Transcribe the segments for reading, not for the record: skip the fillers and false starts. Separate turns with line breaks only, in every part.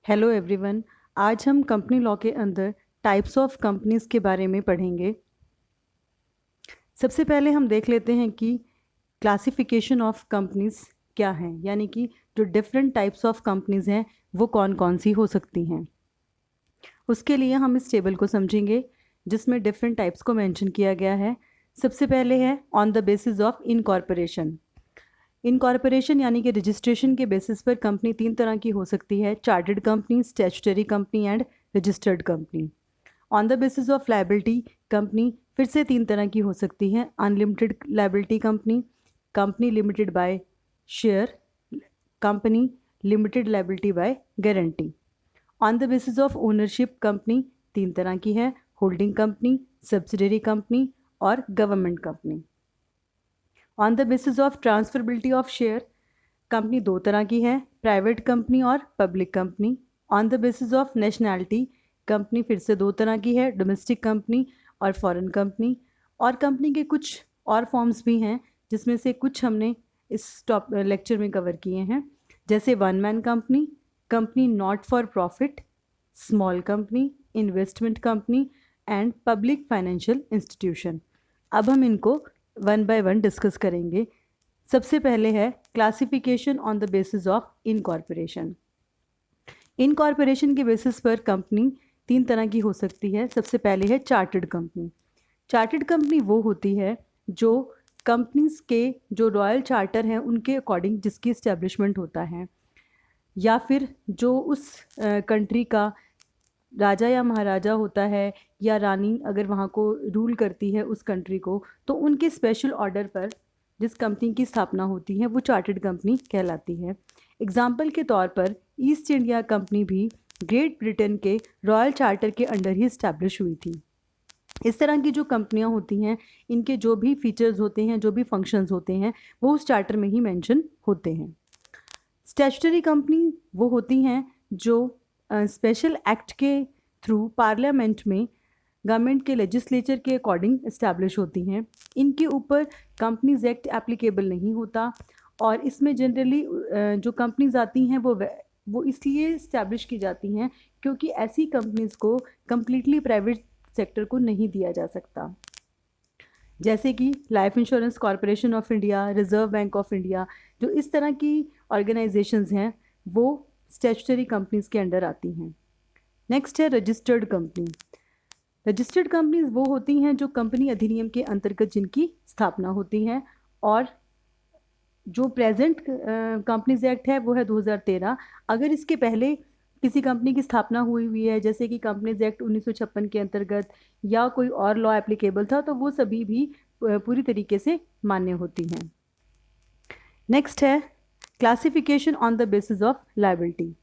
Hello everyone. आज हम company law के अंदर टाइप्स ऑफ कंपनीज के बारे में पढ़ेंगे। सबसे पहले हम देख लेते हैं कि क्लासिफिकेशन ऑफ कंपनीज क्या है, यानी कि जो डिफरेंट टाइप्स ऑफ कंपनीज हैं वो कौन कौन सी हो सकती हैं। उसके लिए हम इस टेबल को समझेंगे जिसमें डिफरेंट टाइप्स को मेंशन किया गया है। सबसे पहले है on the basis of incorporation. Incorporation यानी कि रजिस्ट्रेशन के बेसिस पर कंपनी तीन तरह की हो सकती है: chartered company, statutory company and registered company. On the basis of liability company फिर से तीन तरह की हो सकती है: unlimited liability company, company limited by share, company limited liability by guarantee. On the basis of ownership company तीन तरह की है: होल्डिंग कंपनी, सब्सिडरी कंपनी और government company. On the basis of transferability of share company दो तरह की है: private company और public company. On the basis of nationality company फिर से दो तरह की है: डोमेस्टिक कंपनी और फॉरेन कंपनी। और कंपनी के कुछ और फॉर्म्स भी हैं जिसमें से कुछ हमने इस टॉप लेक्चर में कवर किए हैं, जैसे one man company, company not for profit, small company, investment company and public financial institution. अब हम इनको वन बाय वन डिस्कस करेंगे। सबसे पहले है classification on the basis of incorporation. Incorporation के बेसिस पर कंपनी तीन तरह की हो सकती है। सबसे पहले है चार्टर्ड कंपनी। चार्टर्ड कंपनी वो होती है जो कंपनीज के जो रॉयल चार्टर हैं उनके अकॉर्डिंग जिसकी इस्टेब्लिशमेंट होता है, या फिर जो उस कंट्री का राजा या महाराजा होता है या रानी अगर वहाँ को रूल करती है उस कंट्री को, तो उनके स्पेशल ऑर्डर पर जिस कंपनी की स्थापना होती है वो चार्टर्ड कंपनी कहलाती है। एग्जाम्पल के तौर पर ईस्ट इंडिया कंपनी भी ग्रेट ब्रिटेन के रॉयल चार्टर के अंडर ही इस्टेब्लिश हुई थी। इस तरह की जो कंपनियां होती हैं इनके जो भी फीचर्स होते हैं, जो भी फंक्शंस होते हैं, वो उस चार्टर में ही मेंशन होते हैं। स्टैट्यूटरी कंपनी वो होती हैं जो स्पेशल एक्ट के थ्रू पार्लियामेंट में गवर्नमेंट के लेजिस्लेचर के अकॉर्डिंग इस्टेब्लिश होती हैं। इनके ऊपर कंपनीज एक्ट एप्लीकेबल नहीं होता, और इसमें जनरली जो कंपनीज आती हैं वो इसलिए इस्टेब्लिश की जाती हैं क्योंकि ऐसी कंपनीज को कम्प्लीटली प्राइवेट सेक्टर को नहीं दिया जा सकता, जैसे कि life insurance corporation of India, reserve bank of India. जो इस तरह की ऑर्गेनाइजेशंस हैं वो स्टैट्यूटरी कंपनीज के अंडर आती हैं। नेक्स्ट है रजिस्टर्ड कंपनी। रजिस्टर्ड कंपनीज वो होती हैं जो कंपनी अधिनियम के अंतर्गत जिनकी स्थापना होती है, और जो प्रेजेंट कंपनीज एक्ट है वो है 2013। अगर इसके पहले किसी कंपनी की स्थापना हुई हुई है, जैसे कि कंपनीज एक्ट 1956 के अंतर्गत, या कोई और लॉ एप्लीकेबल था, तो वो सभी भी पूरी तरीके से मान्य होती हैं। नेक्स्ट है classification on the basis of liability.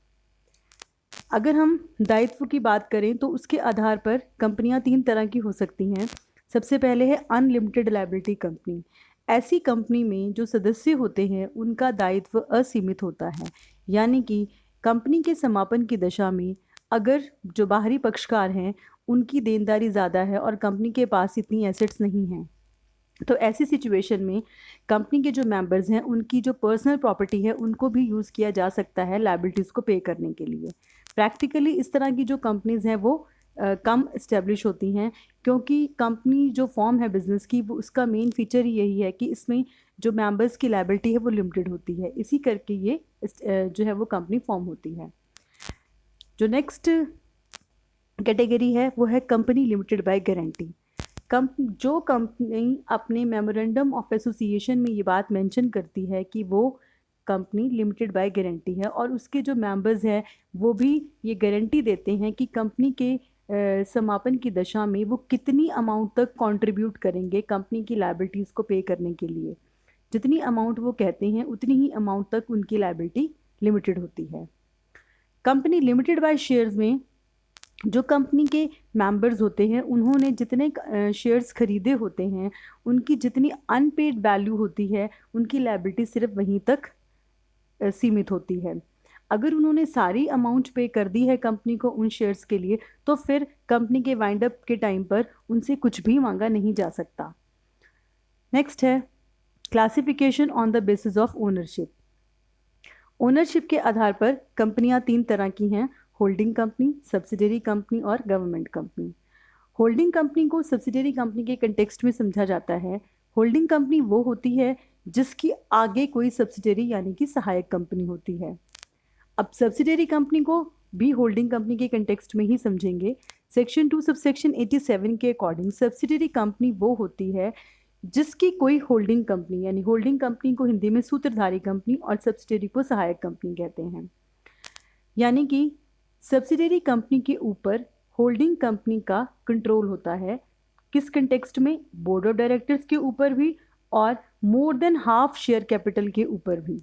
अगर हम दायित्व की बात करें तो उसके आधार पर कंपनियां तीन तरह की हो सकती हैं। सबसे पहले है अनलिमिटेड लायबिलिटी कंपनी। ऐसी कंपनी में जो सदस्य होते हैं उनका दायित्व असीमित होता है, यानी कि कंपनी के समापन की दशा में अगर जो बाहरी पक्षकार हैं उनकी देनदारी ज़्यादा है और कंपनी के पास इतनी एसेट्स नहीं हैं, तो ऐसी सिचुएशन में कंपनी के जो मेंबर्स हैं उनकी जो पर्सनल प्रॉपर्टी है उनको भी यूज़ किया जा सकता है लायबिलिटीज़ को पे करने के लिए। प्रैक्टिकली इस तरह की जो कंपनीज हैं वो कम इस्टेब्लिश होती हैं, क्योंकि कंपनी जो फॉर्म है बिजनेस की वो उसका मेन फीचर ही यही है कि इसमें जो मेंबर्स की लायबिलिटी है वो लिमिटेड होती है। इसी करके ये जो है वो कंपनी फॉर्म होती है। जो नेक्स्ट कैटेगरी है वो है कंपनी लिमिटेड बाय गारंटी। जो कंपनी अपने मेमोरेंडम ऑफ एसोसिएशन में ये बात मेंशन करती है कि वो कंपनी लिमिटेड बाय गारंटी है, और उसके जो मेंबर्स हैं वो भी ये गारंटी देते हैं कि कंपनी के समापन की दशा में वो कितनी अमाउंट तक कंट्रीब्यूट करेंगे कंपनी की लायबिलिटीज़ को पे करने के लिए। जितनी अमाउंट वो कहते हैं उतनी ही अमाउंट तक उनकी लायबिलिटी लिमिटेड होती है। कंपनी लिमिटेड बाय शेयर्स में जो कंपनी के मेंबर्स होते हैं उन्होंने जितने शेयर्स खरीदे होते हैं उनकी जितनी अनपेड वैल्यू होती है उनकी लायबिलिटी सिर्फ वहीं तक सीमित होती है। अगर उन्होंने सारी अमाउंट पे कर दी है कंपनी को उन शेयर्स के लिए, तो फिर कंपनी के वाइंड अप के टाइम पर उनसे कुछ भी मांगा नहीं जा सकता। नेक्स्ट है classification on the basis of ownership. Ownership के आधार पर कंपनियां तीन तरह की हैं: होल्डिंग कंपनी, सब्सिडरी कंपनी और गवर्नमेंट कंपनी। होल्डिंग कंपनी को सब्सिडरी कंपनी के कंटेक्स्ट में समझा जाता है। होल्डिंग कंपनी वो होती है जिसकी आगे कोई सब्सिडरी यानी कि सहायक कंपनी होती है। अब सब्सिडरी कंपनी को भी होल्डिंग कंपनी के कंटेक्स्ट में ही समझेंगे। सेक्शन 2 सबसेक्शन 87 के अकॉर्डिंग सब्सिडरी कंपनी वो होती है जिसकी कोई होल्डिंग कंपनी, यानी होल्डिंग कंपनी को हिंदी में सूत्रधारी कंपनी और सब्सिडरी को सहायक कंपनी कहते हैं। यानी कि सब्सिडरी कंपनी के ऊपर होल्डिंग कंपनी का कंट्रोल होता है। किस कंटेक्स्ट में? बोर्ड ऑफ डायरेक्टर्स के ऊपर भी और more than half share capital के ऊपर भी।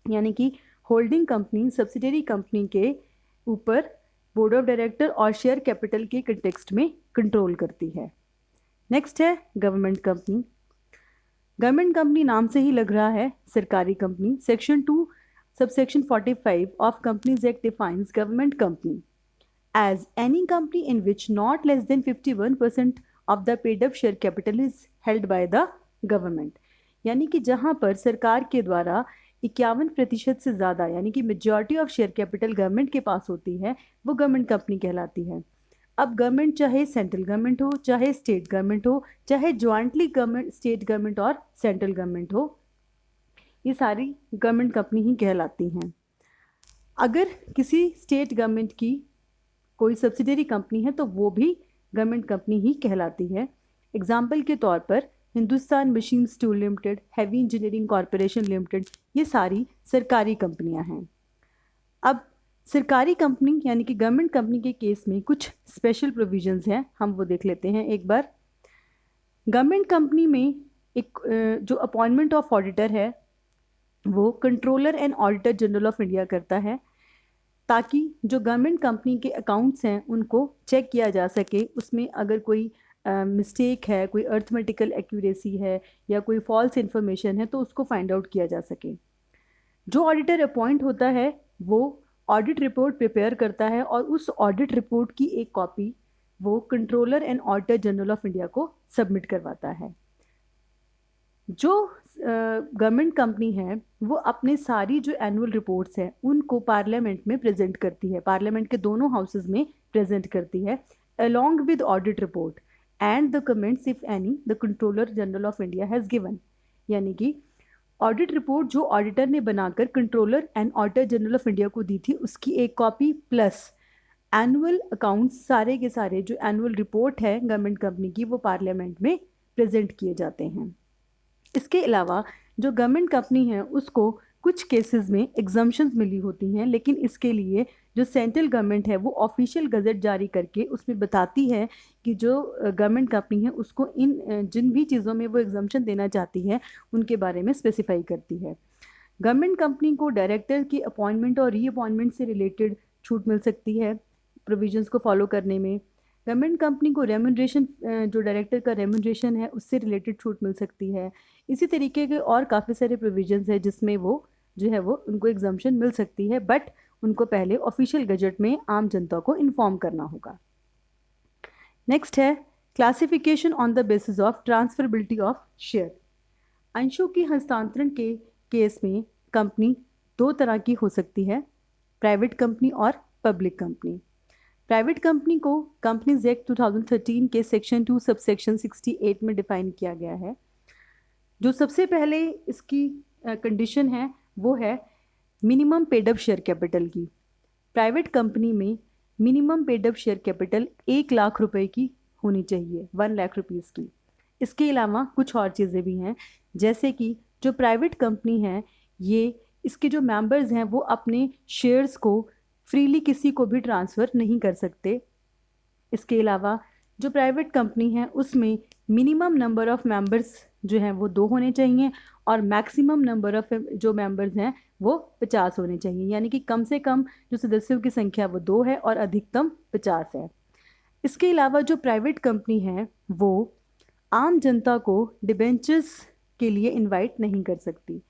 यानी कि होल्डिंग कंपनी सब्सिडरी कंपनी के ऊपर बोर्ड ऑफ डायरेक्टर और शेयर कैपिटल के कंटेक्स्ट में कंट्रोल करती है। नेक्स्ट है गवर्नमेंट कंपनी। गवर्नमेंट कंपनी नाम से ही लग रहा है सरकारी company. Section 2 subsection 45 of companies act defines government company as any company in which not less than 51% of the paid up share capital is held by the government। यानी कि जहां पर सरकार के द्वारा 51% से ज़्यादा यानी कि majority of share capital government के पास होती है, वो गवर्नमेंट कंपनी कहलाती है। अब गवर्नमेंट चाहे सेंट्रल गवर्नमेंट हो, चाहे स्टेट गवर्नमेंट हो, चाहे ज्वाइंटली गवर्नमेंट स्टेट गवर्नमेंट और सेंट्रल गवर्नमेंट हो, ये सारी गवर्नमेंट कंपनी ही कहलाती हैं। अगर किसी स्टेट गवर्नमेंट की कोई सब्सिडरी कंपनी है तो वो भी गवर्नमेंट कंपनी ही कहलाती है। एग्जाम्पल के तौर पर Hindustan machines tool limited, heavy engineering corporation limited, ये सारी सरकारी कंपनियां हैं। अब सरकारी कंपनी यानी कि गवर्नमेंट कंपनी के केस में कुछ स्पेशल प्रोविजंस हैं, हम वो देख लेते हैं एक बार। गवर्नमेंट कंपनी में एक जो अपॉइंटमेंट ऑफ ऑडिटर है वो controller and auditor general of India करता है, ताकि जो गवर्नमेंट कंपनी के अकाउंट्स हैं उनको चेक किया जा सके। उसमें अगर कोई मिस्टेक है, कोई अर्थमेटिकल एक्यूरेसी है या कोई फॉल्स इन्फॉर्मेशन है तो उसको फाइंड आउट किया जा सके। जो ऑडिटर अपॉइंट होता है वो ऑडिट रिपोर्ट प्रिपेयर करता है और उस ऑडिट रिपोर्ट की एक कॉपी वो controller and auditor general of India को सबमिट करवाता है। जो गवर्नमेंट कंपनी है वो अपने सारी जो एनुअल रिपोर्ट्स हैं उनको पार्लियामेंट में प्रेजेंट करती है, पार्लियामेंट के दोनों हाउसेस में प्रेजेंट करती है, along with audit report and the comments if any the controller general of India has given. यानी कि ऑडिट रिपोर्ट जो ऑडिटर ने बनाकर controller and auditor general of India को दी थी उसकी एक कॉपी प्लस एनुअल अकाउंट्स, सारे के सारे जो एनुअल रिपोर्ट है गवर्नमेंट कंपनी की वो पार्लियामेंट में प्रेजेंट किए जाते हैं। इसके अलावा जो गवर्नमेंट कंपनी है उसको कुछ केसेस में एग्जम्पशंस मिली होती हैं, लेकिन इसके लिए जो सेंट्रल गवर्नमेंट है वो ऑफिशियल गज़ट जारी करके उसमें बताती है कि जो गवर्नमेंट कंपनी है उसको इन जिन भी चीज़ों में वो एग्जम्पशन देना चाहती है उनके बारे में स्पेसिफाई करती है। गवर्नमेंट कंपनी को डायरेक्टर की अपॉइंटमेंट और रीअपॉइंटमेंट से रिलेटेड छूट मिल सकती है प्रोविजंस को फॉलो करने में। गवर्नमेंट कंपनी को रेम्यूनरेशन, जो डायरेक्टर का रेम्यूनरेशन है उससे रिलेटेड छूट मिल सकती है। इसी तरीके के और काफ़ी सारे प्रोविजंस हैं जिसमें वो जो है वो उनको एग्जम्पशन मिल सकती है, बट उनको पहले ऑफिशियल गजट में आम जनता को इन्फॉर्म करना होगा। नेक्स्ट है classification on the basis of transferability of share. अंशों की हस्तांतरण के केस में कंपनी दो तरह की हो सकती है, प्राइवेट कंपनी और पब्लिक कंपनी। प्राइवेट कंपनी को कंपनीज एक्ट 2013 के सेक्शन 2 सबसेक्शन 68 में डिफाइन किया गया है। जो सबसे पहले इसकी कंडीशन है वो है minimum paid up share capital की। प्राइवेट कंपनी में minimum paid up share capital 1 lakh रुपए की होनी चाहिए, 1 लाख रुपीज़ की। इसके अलावा कुछ और चीज़ें भी हैं, जैसे कि जो प्राइवेट कंपनी है ये इसके जो मेंबर्स हैं वो अपने शेयर्स को फ्रीली किसी को भी ट्रांसफ़र नहीं कर सकते। इसके अलावा जो प्राइवेट कंपनी है उसमें मिनिमम नंबर ऑफ़ मेंबर्स जो हैं वो 2 होने चाहिए और मैक्सिमम नंबर ऑफ़ जो मेंबर्स हैं वो 50 होने चाहिए। यानी कि कम से कम जो सदस्यों की संख्या वो 2 है और अधिकतम 50 है। इसके अलावा जो प्राइवेट कंपनी है वो आम जनता को डिबेंचर्स के लिए इनवाइट नहीं कर सकती।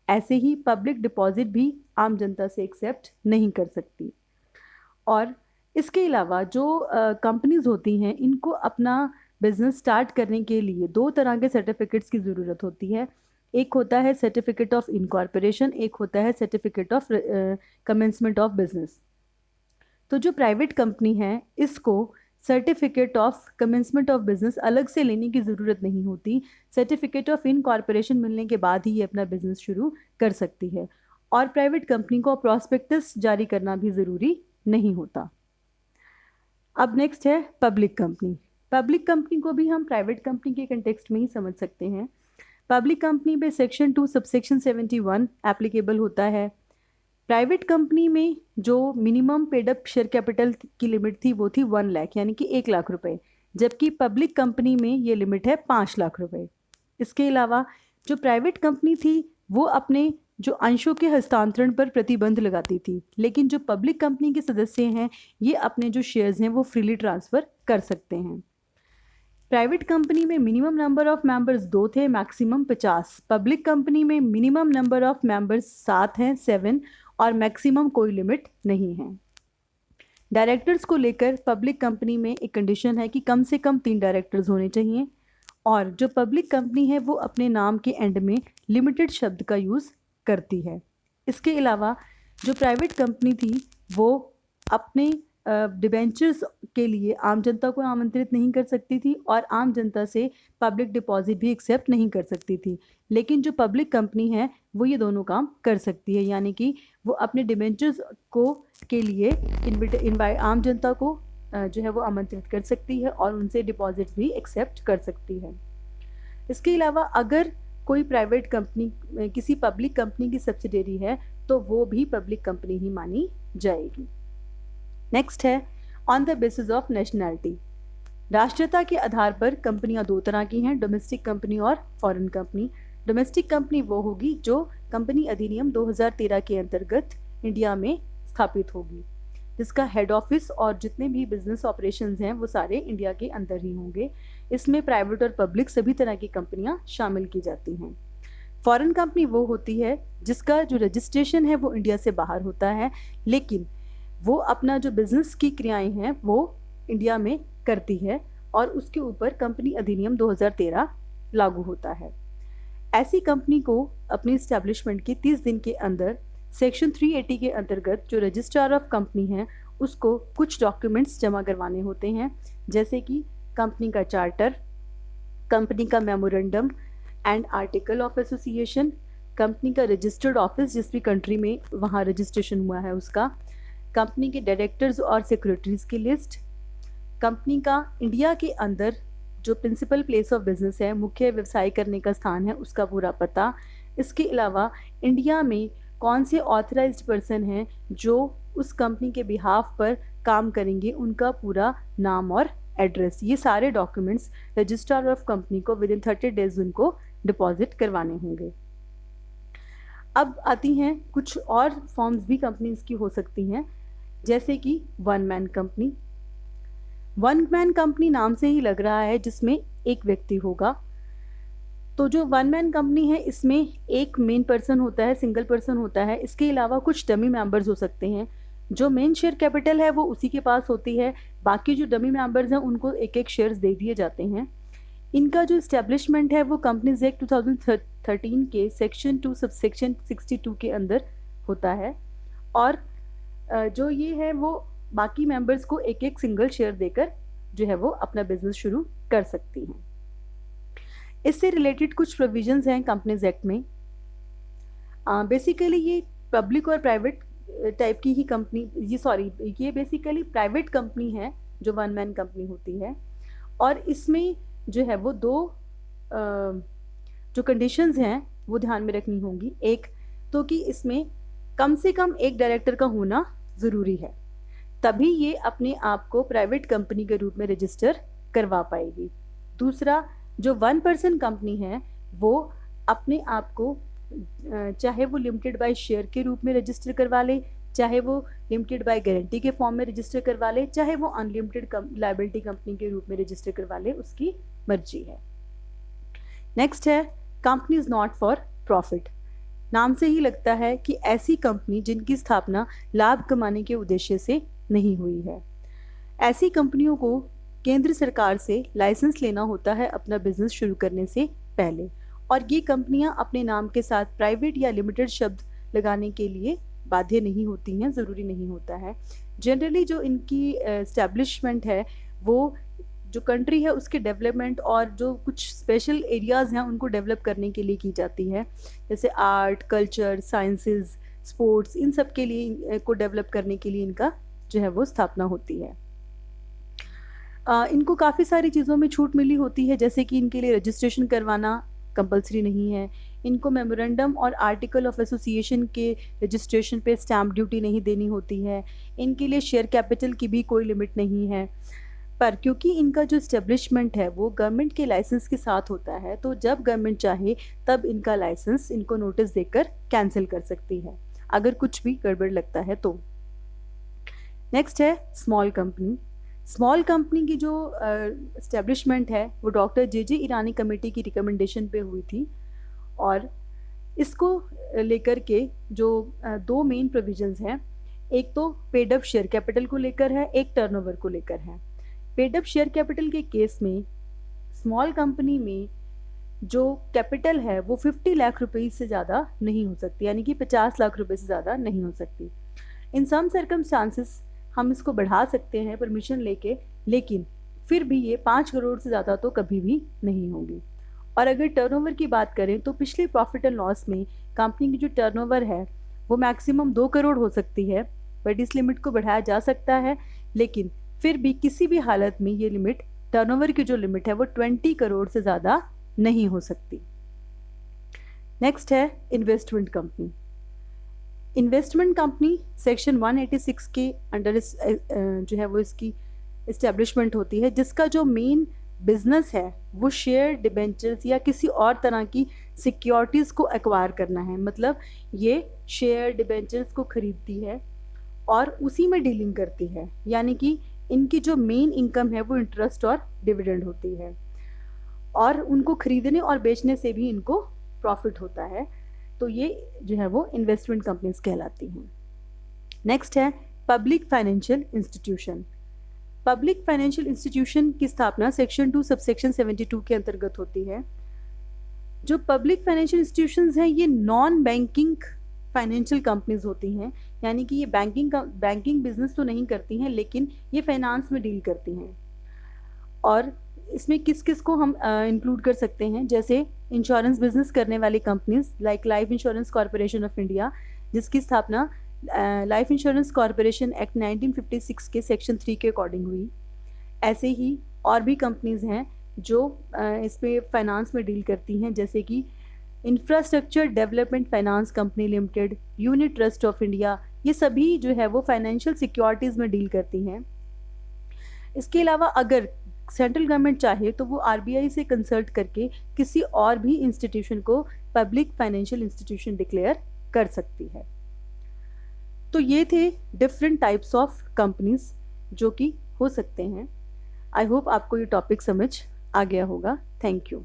ऐसे ही पब्लिक डिपॉजिट भी आम जनता से एक्सेप्ट नहीं कर सकती। और इसके अलावा जो कंपनीज़ होती हैं इनको अपना बिज़नेस स्टार्ट करने के लिए 2 तरह के सर्टिफिकेट्स की ज़रूरत होती है। एक होता है सर्टिफिकेट ऑफ इनकॉर्पोरेशन, एक होता है certificate of commencement of business. तो जो प्राइवेट कंपनी है इसको certificate of commencement of business अलग से लेने की ज़रूरत नहीं होती। सर्टिफिकेट ऑफ इनकॉर्पोरेशन मिलने के बाद ही ये अपना बिजनेस शुरू कर सकती है, और प्राइवेट कंपनी को प्रॉस्पेक्टस जारी करना भी ज़रूरी नहीं होता। अब नेक्स्ट है पब्लिक कंपनी। पब्लिक कंपनी को भी हम प्राइवेट कंपनी के कंटेक्स्ट में ही समझ सकते हैं। पब्लिक कंपनी पे सेक्शन 2 सबसेक्शन 71 एप्लीकेबल होता है। प्राइवेट कंपनी में जो minimum paid up share capital की लिमिट थी वो थी 1 लाख यानी कि 1 लाख रुपए, जबकि पब्लिक कंपनी में ये लिमिट है 5 लाख रुपए। इसके अलावा जो प्राइवेट कंपनी थी वो अपने जो अंशों के हस्तांतरण पर प्रतिबंध लगाती थी, लेकिन जो पब्लिक कंपनी के सदस्य हैं ये अपने जो शेयर्स हैं वो फ्रीली ट्रांसफ़र कर सकते हैं। प्राइवेट कंपनी में मिनिमम नंबर ऑफ मेंबर्स 2 थे, मैक्सिमम 50। पब्लिक कंपनी में मिनिमम नंबर ऑफ मेंबर्स 7 हैं, 7, और मैक्सिमम कोई लिमिट नहीं है। डायरेक्टर्स को लेकर पब्लिक कंपनी में एक कंडीशन है कि कम से कम 3 डायरेक्टर्स होने चाहिए, और जो पब्लिक कंपनी है वो अपने नाम के एंड में लिमिटेड शब्द का यूज़ करती है। इसके अलावा जो प्राइवेट कंपनी थी वो अपने डिबेंचर्स के लिए आम जनता को आमंत्रित नहीं कर सकती थी, और आम जनता से पब्लिक डिपॉजिट भी एक्सेप्ट नहीं कर सकती थी। लेकिन जो पब्लिक कंपनी है वो ये दोनों काम कर सकती है, यानी कि वो अपने डिबेंचर्स को के लिए आम जनता को जो है वो आमंत्रित कर सकती है और उनसे डिपॉजिट भी एक्सेप्ट कर सकती है। इसके अलावा अगर कोई प्राइवेट कंपनी किसी पब्लिक कंपनी की सब्सिडियरी है तो वो भी पब्लिक कंपनी ही मानी जाएगी। नेक्स्ट है on the basis of nationality. राष्ट्रीयता के आधार पर कंपनियां 2 तरह की हैं, डोमेस्टिक कंपनी और फॉरेन कंपनी। डोमेस्टिक कंपनी वो होगी जो कंपनी अधिनियम 2013 के अंतर्गत इंडिया में स्थापित होगी, जिसका हेड ऑफिस और जितने भी बिजनेस ऑपरेशंस हैं वो सारे इंडिया के अंदर ही होंगे। इसमें प्राइवेट और पब्लिक सभी तरह की कंपनियां शामिल की जाती हैं। फॉरेन कंपनी वो होती है जिसका जो रजिस्ट्रेशन है वो इंडिया से बाहर होता है, लेकिन वो अपना जो बिजनेस की क्रियाएं हैं वो इंडिया में करती है और उसके ऊपर कंपनी अधिनियम 2013 लागू होता है। ऐसी कंपनी को अपनी इस्टेब्लिशमेंट के 30 दिन के अंदर सेक्शन 380 के अंतर्गत जो रजिस्ट्रार ऑफ कंपनी है उसको कुछ डॉक्यूमेंट्स जमा करवाने होते हैं, जैसे कि कंपनी का चार्टर, कंपनी का memorandum and article of association, company का रजिस्टर्ड ऑफिस जिस भी कंट्री में वहाँ रजिस्ट्रेशन हुआ है उसका, कंपनी के डायरेक्टर्स और सेक्रेटरीज की लिस्ट, कंपनी का इंडिया के अंदर जो प्रिंसिपल प्लेस ऑफ बिजनेस है, मुख्य व्यवसाय करने का स्थान है, उसका पूरा पता। इसके अलावा इंडिया में कौन से ऑथराइज्ड पर्सन हैं जो उस कंपनी के बिहाफ पर काम करेंगे, उनका पूरा नाम और एड्रेस। ये सारे डॉक्यूमेंट्स रजिस्ट्रार ऑफ कंपनी को विद इन 30 डेज उनको डिपॉजिट करवाने होंगे। अब आती हैं कुछ और फॉर्म्स भी कंपनीज की हो सकती हैं, जैसे कि 1 मैन कंपनी। 1 मैन कंपनी नाम से ही लग रहा है जिसमें एक व्यक्ति होगा। तो जो 1 मैन कंपनी है इसमें एक मेन पर्सन होता है, सिंगल पर्सन होता है। इसके अलावा कुछ डमी मेंबर्स हो सकते हैं। जो मेन शेयर कैपिटल है वो उसी के पास होती है, बाकी जो डमी मेंबर्स हैं उनको एक एक शेयर्स दे दिए जाते हैं। इनका जो इस्टेब्लिशमेंट है वो कंपनीज एक्ट 2013 के सेक्शन 2 सबसेक्शन 62 के अंदर होता है, और जो ये है वो बाकी मेंबर्स को एक एक सिंगल शेयर देकर जो है वो अपना बिजनेस शुरू कर सकती हैं। इससे रिलेटेड कुछ प्रोविजंस हैं कंपनीज एक्ट में। बेसिकली ये पब्लिक और प्राइवेट टाइप की ही कंपनी, ये बेसिकली प्राइवेट कंपनी है जो 1 मैन कंपनी होती है, और इसमें जो है वो 2 जो कंडीशंस हैं वो ध्यान में रखनी होंगी। एक तो कि इसमें कम से कम एक डायरेक्टर का होना ज़रूरी है, तभी ये अपने आप को प्राइवेट कंपनी के रूप में रजिस्टर करवा पाएगी। दूसरा, जो 1 पर्सन कंपनी है वो अपने आप को चाहे वो लिमिटेड बाय शेयर के रूप में रजिस्टर करवा ले, चाहे वो लिमिटेड बाय गारंटी के फॉर्म में रजिस्टर करवा ले, चाहे वो अनलिमिटेड लायबिलिटी कंपनी के रूप में रजिस्टर करवा ले, उसकी मर्जी है। नेक्स्ट है company is not for profit. नाम से ही लगता है कि ऐसी कंपनी जिनकी स्थापना लाभ कमाने के उद्देश्य से नहीं हुई है। ऐसी कंपनियों को केंद्र सरकार से लाइसेंस लेना होता है अपना बिजनेस शुरू करने से पहले, और ये कंपनियां अपने नाम के साथ प्राइवेट या लिमिटेड शब्द लगाने के लिए बाध्य नहीं होती हैं, ज़रूरी नहीं होता है। जनरली जो इनकी एस्टेब्लिशमेंट है वो जो कंट्री है उसके डेवलपमेंट और जो कुछ स्पेशल एरियाज़ हैं उनको डेवलप करने के लिए की जाती है, जैसे आर्ट, कल्चर, साइंसेस, स्पोर्ट्स, इन सब के लिए को डेवलप करने के लिए इनका जो है वो स्थापना होती है। इनको काफ़ी सारी चीज़ों में छूट मिली होती है, जैसे कि इनके लिए रजिस्ट्रेशन करवाना कंपलसरी नहीं है, इनको मेमोरेंडम और आर्टिकल ऑफ एसोसिएशन के रजिस्ट्रेशन पे स्टैम्प ड्यूटी नहीं देनी होती है, इनके लिए शेयर कैपिटल की भी कोई लिमिट नहीं है। पर क्योंकि इनका जो इस्टेब्लिशमेंट है वो गवर्नमेंट के लाइसेंस के साथ होता है, तो जब गवर्नमेंट चाहे तब इनका लाइसेंस इनको नोटिस देकर कैंसिल कर सकती है अगर कुछ भी गड़बड़ लगता है तो। नेक्स्ट है स्मॉल कंपनी। स्मॉल कंपनी की जो इस्टेब्लिशमेंट है वो डॉक्टर जे ईरानी कमेटी की रिकमेंडेशन पे हुई थी, और इसको लेकर के जो दो मेन प्रोविजंस हैं, एक तो पेड अप शेयर कैपिटल को लेकर है, एक टर्नओवर को लेकर है। पेड अप शेयर कैपिटल के केस में स्मॉल कंपनी में जो कैपिटल है वो 50 लाख रुपए से ज़्यादा नहीं हो सकती, यानी कि 50 लाख रुपए से ज़्यादा नहीं हो सकती। इन सम सर्कमस्टांसेस हम इसको बढ़ा सकते हैं परमिशन लेके, लेकिन फिर भी ये 5 करोड़ से ज़्यादा तो कभी भी नहीं होगी। और अगर टर्नओवर की बात करें तो पिछले प्रॉफिट एंड लॉस में कंपनी की जो टर्नओवर है वो मैक्सिमम 2 करोड़ हो सकती है, बट इस लिमिट को बढ़ाया जा सकता है, लेकिन फिर भी किसी भी हालत में ये लिमिट, टर्नओवर की जो लिमिट है वो 20 करोड़ से ज़्यादा नहीं हो सकती। नेक्स्ट है investment company. Investment company section 186 के अंडर जो है वो इसकी इस्टेब्लिशमेंट होती है, जिसका जो मेन बिजनेस है वो शेयर, डिबेंचर्स या किसी और तरह की सिक्योरिटीज़ को एक्वायर करना है। मतलब ये शेयर, डिबेंचर्स को खरीदती है और उसी में डीलिंग करती है, यानी कि इनकी जो मेन इनकम है वो इंटरेस्ट और डिविडेंड होती है, और उनको खरीदने और बेचने से भी इनको प्रॉफिट होता है। तो ये जो है वो इन्वेस्टमेंट कंपनीज कहलाती हैं। नेक्स्ट है public financial institution. Public financial institution की स्थापना सेक्शन 2 सबसेक्शन 72 के अंतर्गत होती है। जो पब्लिक फाइनेंशियल इंस्टीट्यूशंस हैं ये नॉन बैंकिंग फाइनेंशियल कंपनीज होती हैं, यानी कि ये बैंकिंग बिजनेस तो नहीं करती हैं, लेकिन ये फाइनेंस में डील करती हैं। और इसमें किस किस को हम इंक्लूड कर सकते हैं, जैसे इंश्योरेंस बिजनेस करने वाली companies like life insurance corporation of India, जिसकी स्थापना लाइफ इंश्योरेंस कॉरपोरेशन एक्ट 1956 के सेक्शन 3 के अकॉर्डिंग हुई। ऐसे ही और भी कंपनीज हैं जो इसमें फाइनेंस में डील करती हैं, जैसे कि infrastructure development finance company limited, unit trust of India, ये सभी जो है वो फाइनेंशियल सिक्योरिटीज़ में डील करती हैं। इसके अलावा अगर सेंट्रल गवर्नमेंट चाहे तो वो आरबीआई से कंसल्ट करके किसी और भी इंस्टीट्यूशन को पब्लिक फाइनेंशियल इंस्टीट्यूशन डिक्लेयर कर सकती है। तो ये थे डिफरेंट टाइप्स ऑफ कंपनीज जो कि हो सकते हैं। आई होप आपको ये टॉपिक समझ आ गया होगा। Thank you.